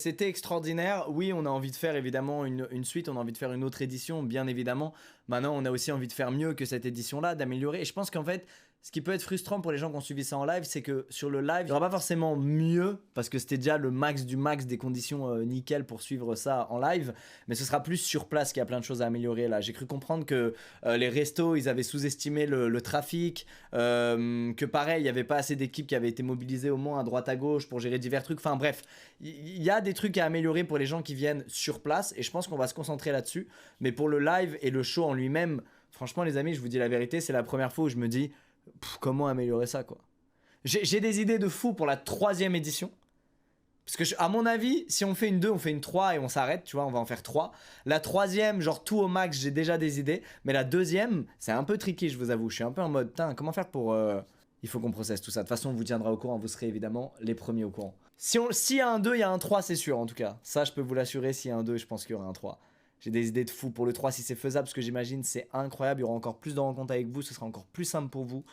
C'était extraordinaire. Oui, on a envie de faire évidemment une suite, on a envie de faire une autre édition, bien évidemment. Maintenant, on a aussi envie de faire mieux que cette édition-là, d'améliorer. Et je pense qu'en fait, ce qui peut être frustrant pour les gens qui ont suivi ça en live, c'est que sur le live, il n'y aura pas forcément mieux, parce que c'était déjà le max du max des conditions nickel pour suivre ça en live, mais ce sera plus sur place qu'il y a plein de choses à améliorer là. J'ai cru comprendre que les restos, ils avaient sous-estimé le trafic, que pareil, il n'y avait pas assez d'équipes qui avaient été mobilisées au moins à droite à gauche pour gérer divers trucs. Enfin bref, il y a des trucs à améliorer pour les gens qui viennent sur place, et je pense qu'on va se concentrer là-dessus. Mais pour le live et le show en lui-même, franchement les amis, je vous dis la vérité, c'est la première fois où je me dis comment améliorer ça quoi. J'ai des idées de fou pour la 3e édition. Parce que à mon avis, si on fait une 2, on fait une 3 et on s'arrête, tu vois, on va en faire 3. La 3e, genre tout au max, j'ai déjà des idées. Mais la 2e, c'est un peu tricky, je vous avoue. Je suis un peu en mode, comment faire pour... Il faut qu'on processe tout ça. De toute façon, on vous tiendra au courant, vous serez évidemment les premiers au courant. S'il y a un 2, il y a un 3, c'est sûr en tout cas. Ça, je peux vous l'assurer, s'il y a un 2, je pense qu'il y aura un 3. J'ai des idées de fou pour le 3 si c'est faisable, parce que j'imagine c'est incroyable. Il y aura encore plus de rencontres avec vous, ce sera encore plus simple pour vous.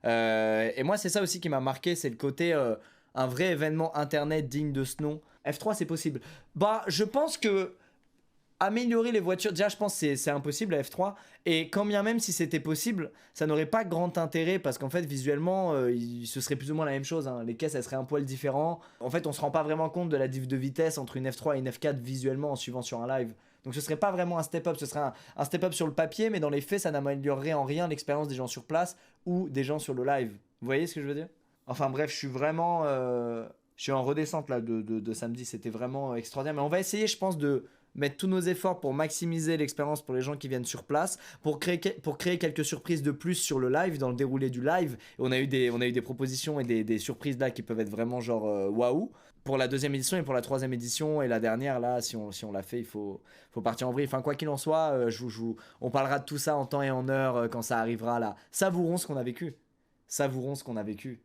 Et moi, c'est ça aussi qui m'a marqué, c'est le côté un vrai événement internet digne de ce nom. F3, c'est possible. Bah, je pense que améliorer les voitures, déjà, je pense que c'est impossible à F3. Et quand bien même si c'était possible, ça n'aurait pas grand intérêt parce qu'en fait, visuellement, ce serait plus ou moins la même chose. Hein. Les caisses, elles seraient un poil différentes. En fait, on se rend pas vraiment compte de la diff de vitesse entre une F3 et une F4 visuellement en suivant sur un live. Donc ce serait pas vraiment un step-up, ce serait un step-up sur le papier, mais dans les faits, ça n'améliorerait en rien l'expérience des gens sur place ou des gens sur le live. Vous voyez ce que je veux dire? Enfin bref, je suis vraiment... je suis en redescente là de samedi, c'était vraiment extraordinaire. Mais on va essayer, je pense, de mettre tous nos efforts pour maximiser l'expérience pour les gens qui viennent sur place, pour créer quelques surprises de plus sur le live, dans le déroulé du live. Et on a eu des propositions et des surprises là qui peuvent être vraiment genre waouh. Pour la 2e édition et pour la 3e édition et la dernière là, si on l'a fait, il faut partir en vrille. Enfin quoi qu'il en soit, on parlera de tout ça en temps et en heure quand ça arrivera là. Savourons ce qu'on a vécu. Savourons ce qu'on a vécu.